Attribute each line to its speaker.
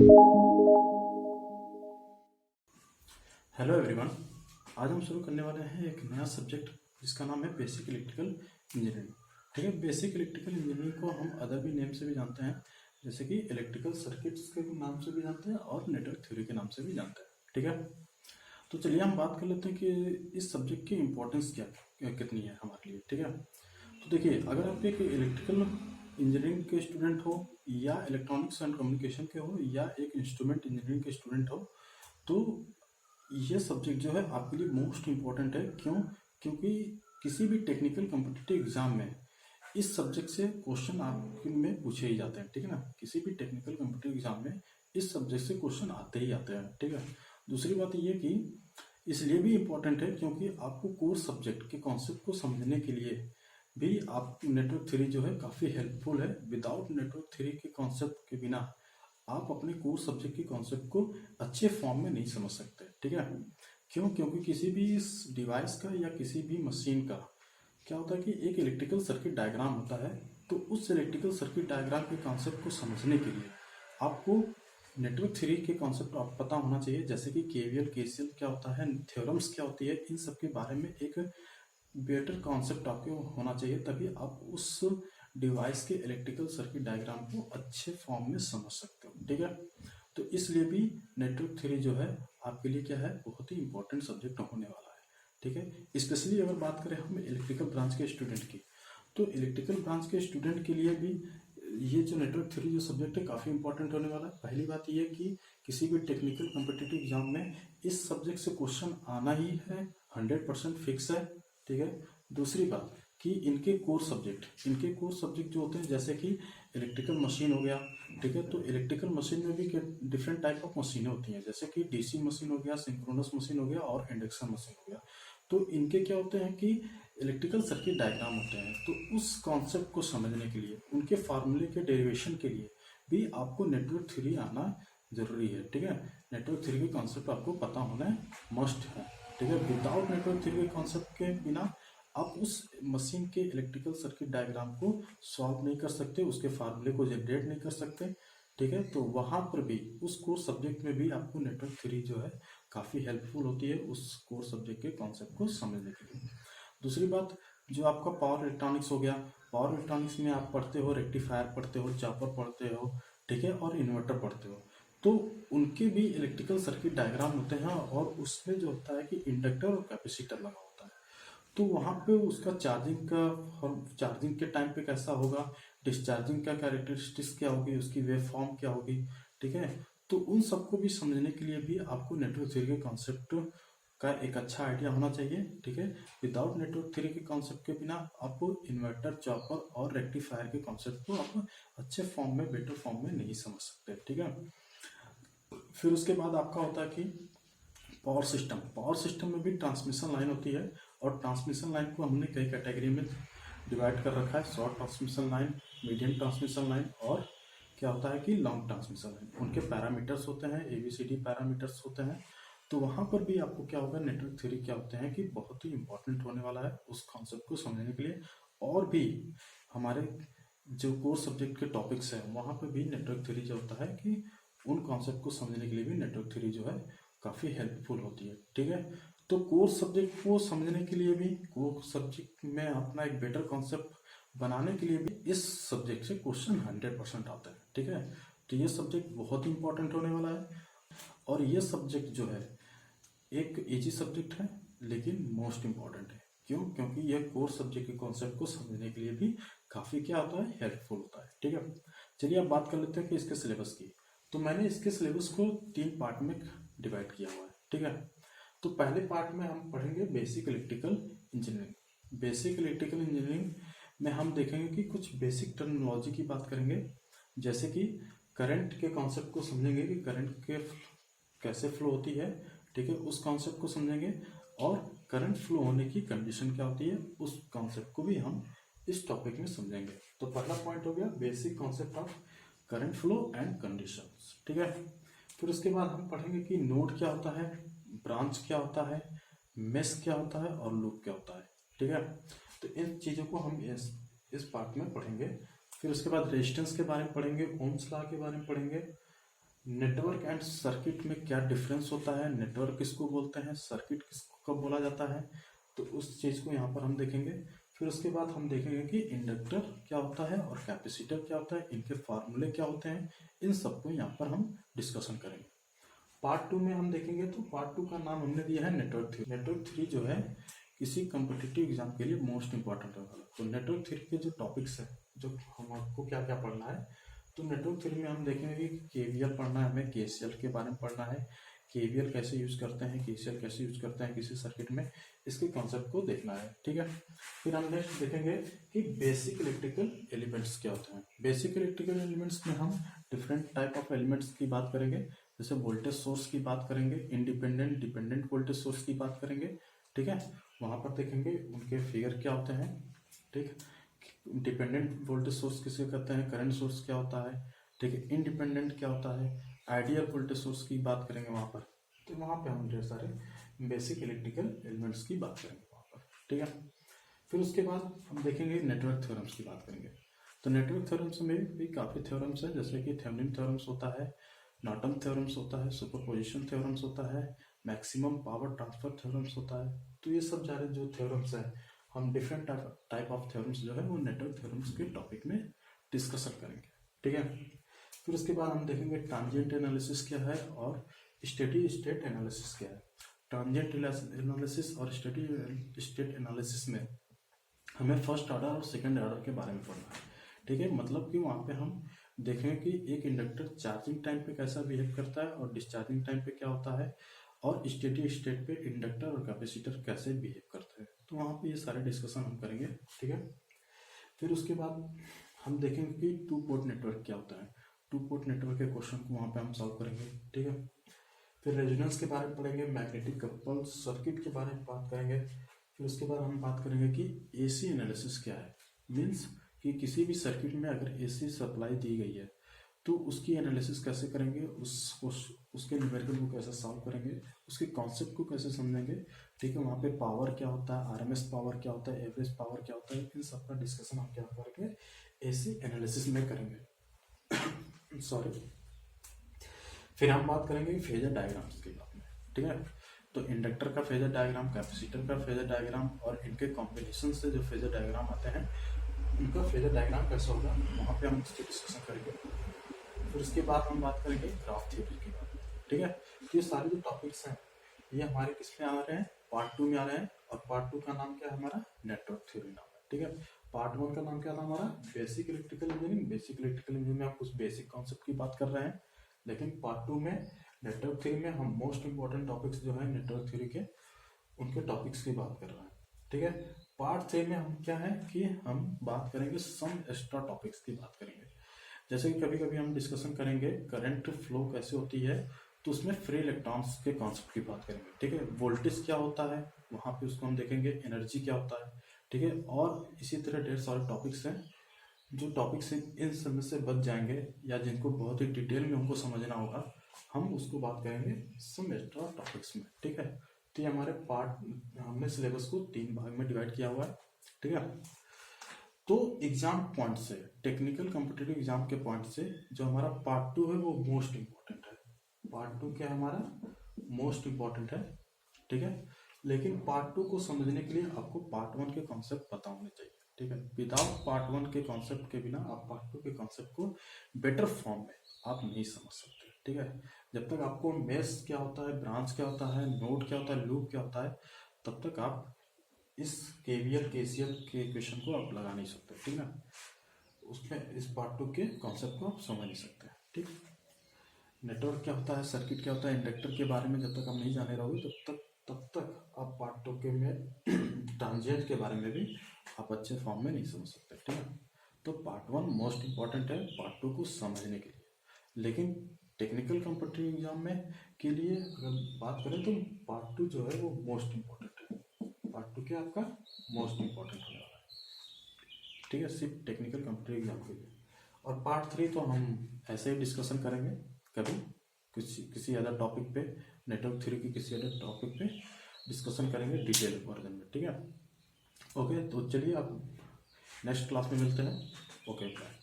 Speaker 1: Hello everyone. आज हम शुरू करने वाले हैं एक नया सब्जेक्ट जिसका नाम है बेसिक इलेक्ट्रिकल इंजीनियरिंग। ठीक है, बेसिक इलेक्ट्रिकल इंजीनियरिंग को हम अदर भी नेम से भी जानते हैं, जैसे कि इलेक्ट्रिकल सर्किट्स के नाम से भी जानते हैं और नेटवर्क थ्योरी के नाम से भी जानते हैं। ठीक है, तो चलिए हम बात कर लेते हैं कि इस सब्जेक्ट की इम्पोर्टेंस कितनी है हमारे लिए। ठीक है, तो देखिए, अगर आप एक इलेक्ट्रिकल इंजीनियरिंग के स्टूडेंट हो या इलेक्ट्रॉनिक्स एंड कम्युनिकेशन के हो या एक इंस्ट्रूमेंट इंजीनियरिंग के स्टूडेंट हो, तो ये सब्जेक्ट जो है आपके लिए मोस्ट इम्पॉर्टेंट है। क्यों? क्योंकि किसी भी टेक्निकल कम्पिटिटिव एग्जाम में इस सब्जेक्ट से क्वेश्चन आपके में पूछे ही जाते हैं। ठीक है ना, किसी भी टेक्निकल कम्पिटिटिव एग्जाम में इस सब्जेक्ट से क्वेश्चन आते ही आते हैं। ठीक है, दूसरी बात ये कि इसलिए भी इम्पोर्टेंट है क्योंकि आपको कोर सब्जेक्ट के कॉन्सेप्ट को समझने के लिए भी आप नेटवर्क थ्योरी जो है काफ़ी हेल्पफुल है। विदाउट नेटवर्क थ्योरी के कॉन्सेप्ट के बिना आप अपने कोर सब्जेक्ट के कॉन्सेप्ट को अच्छे फॉर्म में नहीं समझ सकते। ठीक है, क्यों? क्योंकि किसी भी डिवाइस का या किसी भी मशीन का क्या होता है कि एक इलेक्ट्रिकल सर्किट डायग्राम होता है, तो उस इलेक्ट्रिकल सर्किट डायग्राम के कॉन्सेप्ट को समझने के लिए आपको नेटवर्क थ्योरी के कॉन्सेप्ट पता होना चाहिए, जैसे कि केवीएल केसीएल क्या होता है, थ्योरम्स क्या होती है, इन सब के बारे में एक बेटर कॉन्सेप्ट आपको होना चाहिए, तभी आप उस डिवाइस के इलेक्ट्रिकल सर्किट डायग्राम को अच्छे फॉर्म में समझ सकते हो। ठीक है, तो इसलिए भी नेटवर्क थ्योरी जो है आपके लिए क्या है, बहुत ही इंपॉर्टेंट सब्जेक्ट होने वाला है। ठीक है, स्पेशली अगर बात करें हम इलेक्ट्रिकल ब्रांच के स्टूडेंट की, तो इलेक्ट्रिकल ब्रांच के स्टूडेंट के लिए भी ये जो नेटवर्क थ्योरी जो सब्जेक्ट है काफ़ी इंपॉर्टेंट होने वाला है। पहली बात ये कि किसी भी टेक्निकल कम्पिटिटिव एग्जाम में इस सब्जेक्ट से क्वेश्चन आना ही है, 100% फिक्स है। ठीक है, दूसरी बात कि इनके कोर सब्जेक्ट जो होते हैं, जैसे कि इलेक्ट्रिकल मशीन हो गया। ठीक है, तो इलेक्ट्रिकल मशीन में भी डिफरेंट टाइप ऑफ मशीनें होती हैं, जैसे कि डीसी मशीन हो गया, सिंक्रोनस मशीन हो गया और इंडक्शन मशीन हो गया। तो इनके क्या होते हैं कि इलेक्ट्रिकल सर्किट डायग्राम होते हैं, तो उस कॉन्सेप्ट को समझने के लिए, उनके फार्मूले के डेरिवेशन के लिए भी आपको नेटवर्क थ्योरी आना जरूरी है। ठीक है, नेटवर्क थ्योरी के कॉन्सेप्ट आपको पता होना मस्ट है। ठीक है, विदाउट नेटवर्क थ्योरी के कॉन्सेप्ट के बिना आप उस मशीन के इलेक्ट्रिकल सर्किट डायग्राम को सॉल्व नहीं कर सकते, उसके फार्मूले को जनरेट नहीं कर सकते। ठीक है, तो वहाँ पर भी उस कोर्स सब्जेक्ट में भी आपको नेटवर्क थ्योरी जो है काफ़ी हेल्पफुल होती है उस कोर्स सब्जेक्ट के कॉन्सेप्ट को समझने के लिए। दूसरी बात, जो आपका पावर इलेक्ट्रॉनिक्स हो गया, पावर इलेक्ट्रॉनिक्स में आप पढ़ते हो, रेक्टिफायर पढ़ते हो, चापर पढ़ते हो, ठीक है, और इन्वर्टर पढ़ते हो, तो उनके भी इलेक्ट्रिकल सर्किट डायग्राम होते हैं और उसमें जो होता है कि इंडक्टर और कैपेसिटर लगा होता है, तो वहाँ पे उसका चार्जिंग के टाइम पे कैसा होगा, डिस्चार्जिंग का कैरेक्टरिस्टिक्स क्या होगी, उसकी वेव फॉर्म क्या होगी। ठीक है, तो उन सबको भी समझने के लिए भी आपको नेटवर्क थ्योरी के कॉन्सेप्ट का एक अच्छा आइडिया होना चाहिए। ठीक है, विदाउट नेटवर्क थ्योरी के कॉन्सेप्ट के बिना आपको इन्वर्टर, चॉपर और रेक्टिफायर के कॉन्सेप्ट को आप अच्छे फॉर्म में, बेटर फॉर्म में नहीं समझ सकते। ठीक है, फिर उसके बाद आपका होता है कि पावर सिस्टम में भी ट्रांसमिशन लाइन होती है, और ट्रांसमिशन लाइन को हमने कई कैटेगरी में डिवाइड कर रखा है, short transmission line, medium transmission line और क्या होता है कि लॉन्ग ट्रांसमिशन लाइन। उनके पैरामीटर्स होते हैं, ABCD पैरामीटर्स होते हैं। तो वहाँ पर भी आपको क्या होगा, नेटवर्क थ्योरी क्या होते हैं कि बहुत ही इंपॉर्टेंट होने वाला है उस कॉन्सेप्ट को समझने के लिए। और भी हमारे जो कोर्स सब्जेक्ट के टॉपिक्स हैं वहाँ पर भी नेटवर्क थ्योरी जो होता है कि उन कॉन्सेप्ट को समझने के लिए भी नेटवर्क थ्योरी जो है काफ़ी हेल्पफुल होती है। ठीक है, तो कोर्स सब्जेक्ट को समझने के लिए भी, कोर्स सब्जेक्ट में अपना एक बेटर कॉन्सेप्ट बनाने के लिए भी इस सब्जेक्ट से क्वेश्चन 100% आता है। ठीक है, तो ये सब्जेक्ट बहुत ही इंपॉर्टेंट होने वाला है, और ये सब्जेक्ट जो है एक इजी सब्जेक्ट है लेकिन मोस्ट इम्पॉर्टेंट है। क्यों? क्योंकि यह कोर्स सब्जेक्ट के कॉन्सेप्ट को समझने के लिए भी काफ़ी क्या होता है, हेल्पफुल होता है। ठीक है, चलिए अब बात कर लेते हैं कि इसके सिलेबस की। तो मैंने इसके सिलेबस को 3 पार्ट में डिवाइड किया हुआ है। ठीक है, तो पहले पार्ट में हम पढ़ेंगे basic electrical engineering. Basic electrical engineering में हम देखेंगे कि कुछ बेसिक टर्मिनोलॉजी की बात करेंगे, जैसे कि करंट के कॉन्सेप्ट को समझेंगे कि करंट के कैसे फ्लो होती है। ठीक है, उस कॉन्सेप्ट को समझेंगे, और करंट फ्लो होने की कंडीशन क्या होती है उस कॉन्सेप्ट को भी हम इस टॉपिक में समझेंगे। तो पहला पॉइंट हो गया basic concept of current flow and conditions. ठीक है, फिर उसके बाद हम पढ़ेंगे कि नोड क्या होता है, ब्रांच क्या होता है, मेश क्या होता है और लूप क्या होता है। ठीक है, तो इन चीज़ों को हम इस पार्ट में पढ़ेंगे। फिर उसके बाद रेजिस्टेंस के बारे में पढ़ेंगे, ओम्स लॉ के बारे में पढ़ेंगे, नेटवर्क एंड सर्किट में क्या डिफरेंस होता है, नेटवर्क किसको बोलते हैं, सर्किट किसको कब बोला जाता है, तो उस चीज़ को यहाँ पर हम देखेंगे। फिर उसके बाद हम देखेंगे कि इंडक्टर क्या होता है और कैपेसिटर क्या होता है, इनके फार्मूले क्या होते हैं, इन सबको यहाँ पर हम डिस्कशन करेंगे। पार्ट 2 में हम देखेंगे, तो पार्ट 2 का नाम हमने दिया है नेटवर्क थ्योरी। नेटवर्क थ्योरी जो है किसी कम्पिटिटिव एग्जाम के लिए मोस्ट इंपॉर्टेंट होगा। तो नेटवर्क थ्योरी के जो टॉपिक्स है, जो हम आपको क्या क्या पढ़ना है, तो नेटवर्क थ्योरी में हम देखेंगे कि केवीएल पढ़ना है, हमें केसीएल के बारे में पढ़ना है, केवीएल कैसे यूज करते हैं, केसीएल कैसे यूज करते हैं किसी सर्किट में, इसके कॉन्सेप्ट को देखना है, ठीक है। फिर हम नेक्स्ट देखेंगे कि बेसिक इलेक्ट्रिकल एलिमेंट्स क्या होते हैं। बेसिक इलेक्ट्रिकल एलिमेंट्स में हम डिफरेंट टाइप ऑफ एलिमेंट्स की बात करेंगे, जैसे वोल्टेज सोर्स की बात करेंगे, इंडिपेंडेंट डिपेंडेंट वोल्टेज सोर्स की बात करेंगे, ठीक है। वहां पर देखेंगे उनके फिगर क्या होते हैं, ठीक। डिपेंडेंट वोल्टेज सोर्स किसे कहते हैं, करंट सोर्स क्या होता है, ठीक है। इंडिपेंडेंट क्या होता है, आइडियल वोल्टेज सोर्स की बात करेंगे वहां पर। तो वहां पे हम ढेर सारे बेसिक इलेक्ट्रिकल एलिमेंट्स की बात करेंगे वहां पर, ठीक है। फिर उसके बाद हम देखेंगे नेटवर्क थ्योरम्स की बात करेंगे। तो नेटवर्क थ्योरम्स में भी काफी थ्योरम्स है, जैसे कि थेवेनिन थ्योरम्स होता है, नॉर्टन थ्योरम्स होता है, सुपरपोजिशन थ्योरम्स होता है, मैक्सिमम पावर ट्रांसफर थ्योरम्स होता है। तो ये सब सारे जो थ्योरम्स है, हम डिफरेंट टाइप ऑफ थ्योरम्स जो है वो नेटवर्क थ्योरम्स के टॉपिक में डिस्कशन करेंगे, ठीक है। फिर उसके बाद हम देखेंगे ट्रांजिएंट एनालिसिस क्या है और स्टेडी स्टेट एनालिसिस क्या है। ट्रांजिएंट एनालिसिस और स्टेडी स्टेट एनालिसिस में हमें फर्स्ट ऑर्डर और सेकंड ऑर्डर के बारे में पढ़ना है, ठीक है। मतलब कि वहाँ पे हम देखेंगे कि एक इंडक्टर चार्जिंग टाइम पे कैसा बिहेव करता है और डिस्चार्जिंग टाइम पे क्या होता है, और स्टेडी स्टेट पे इंडक्टर और कैपेसिटर कैसे बिहेव करते हैं। तो वहाँ पे ये सारे डिस्कशन हम करेंगे, ठीक है। फिर उसके बाद हम देखेंगे कि टू पोर्ट नेटवर्क क्या होता है। टू पोर्ट नेटवर्क के क्वेश्चन को वहाँ पे हम सॉल्व करेंगे, ठीक है। फिर रेजोनेंस के बारे में पढ़ेंगे, मैग्नेटिक कपल सर्किट के बारे में बात करेंगे। फिर उसके बाद हम बात करेंगे कि एसी एनालिसिस क्या है। मीन्स कि किसी भी सर्किट में अगर एसी सप्लाई दी गई है तो उसकी एनालिसिस कैसे करेंगे, उसके न्यूमेरिकल को कैसे सॉल्व करेंगे, उसके कॉन्सेप्ट को कैसे समझेंगे, ठीक है। वहाँ पे पावर क्या होता है, आरएमएस पावर क्या होता है, एवरेज पावर क्या होता है, इन सब का डिस्कशन हम क्या करेंगे, एसी एनालिसिस में करेंगे सॉरी। फिर हम बात करेंगे फेजर डायग्राम्स के बारे में, ठीक है। तो इंडक्टर का फेजर डायग्राम, कैपेसिटर का फेजर डायग्राम और इनके कॉम्बिनेशन से जो फेजर डायग्राम आते हैं उनका फेजर डायग्राम कैसा होगा, वहाँ पे हम इसकी डिस्कशन करेंगे। फिर उसके बाद हम बात करेंगे ग्राफ थ्योरी के बारे में, ठीक है। तो ये सारे जो टॉपिक्स हैं ये हमारे किस में आ रहे हैं, पार्ट 2 में आ रहे हैं। और पार्ट 2 का नाम क्या है हमारा, नेटवर्क थ्योरी नाम है, ठीक है। पार्ट 1 का नाम क्या था हमारा, basic electrical engineering. Basic electrical engineering में हम कुछ बेसिक कॉन्सेप्ट की बात कर रहे हैं, लेकिन पार्ट 2 में नेटवर्क थ्योरी में हम मोस्ट इंपॉर्टेंट टॉपिक्स जो है नेटवर्क थ्योरी के, उनके टॉपिक्स की बात कर रहे हैं, ठीक है। पार्ट 3 में हम क्या है कि हम बात करेंगे सम एक्स्ट्रा टॉपिक्स की बात करेंगे। जैसे कि कभी कभी हम डिस्कशन करेंगे करंट फ्लो कैसे होती है, तो उसमें फ्री इलेक्ट्रॉन्स के कॉन्सेप्ट की बात करेंगे, ठीक है। वोल्टेज क्या होता है वहाँ पे उसको हम देखेंगे, एनर्जी क्या होता है, ठीक है। और इसी तरह ढेर सारे टॉपिक्स हैं जो टॉपिक्स इन सब में से बच जाएंगे या जिनको बहुत ही डिटेल में हमको समझना होगा, हम उसको बात करेंगे सम एक्स्ट्रा टॉपिक्स में, ठीक है। तो ये हमारे पार्ट, हमने सिलेबस को 3 भाग में डिवाइड किया हुआ है, ठीक है। तो एग्जाम पॉइंट से, टेक्निकल कॉम्पिटिटिव एग्जाम के पॉइंट से जो हमारा पार्ट 2 है वो मोस्ट इंपॉर्टेंट है। पार्ट 2 क्या है हमारा, मोस्ट इंपॉर्टेंट है, ठीक है। लेकिन पार्ट 2 को समझने के लिए आपको पार्ट 1 के कॉन्सेप्ट पता होने चाहिए, ठीक है। विदाउट पार्ट 1 के कॉन्सेप्ट के बिना आप पार्ट 2 के कॉन्सेप्ट को बेटर फॉर्म में आप नहीं समझ सकते, ठीक है। जब तक आपको मेश क्या होता है, ब्रांच क्या होता है, नोड क्या होता है, लूप क्या होता है, तब तक आप इस केवीएल केसीएल के इक्वेशन को आप लगा नहीं सकते, ठीक है। उसमें इस पार्ट 2 के कॉन्सेप्ट को आप समझ नहीं सकते, ठीक। नेटवर्क क्या होता है, सर्किट क्या होता है, इंडक्टर के बारे में जब तक आप नहीं जाने रहोगे तब तक आप पार्ट 2 के में ट्रांजिएंट के बारे में भी आप अच्छे फॉर्म में नहीं समझ सकते, ठीक है। तो पार्ट 1 मोस्ट इंपॉर्टेंट है पार्ट 2 को समझने के लिए, लेकिन टेक्निकल कॉम्पिटिटिव एग्जाम में के लिए अगर बात करें तो पार्ट 2 जो है वो मोस्ट इंपॉर्टेंट है। पार्ट 2 क्या आपका मोस्ट इंपॉर्टेंट होने वाला है, ठीक है, सिर्फ टेक्निकल कॉम्पिटिटिव एग्जाम के लिए। और पार्ट 3 तो हम ऐसे ही डिस्कशन करेंगे कभी किसी अदर टॉपिक पे, नेटवर्क थ्योरी की किसी अदर टॉपिक पे डिस्कशन करेंगे डिटेल वर्जन में, ठीक है। ओके, तो चलिए अब नेक्स्ट क्लास में मिलते हैं। Okay, bye.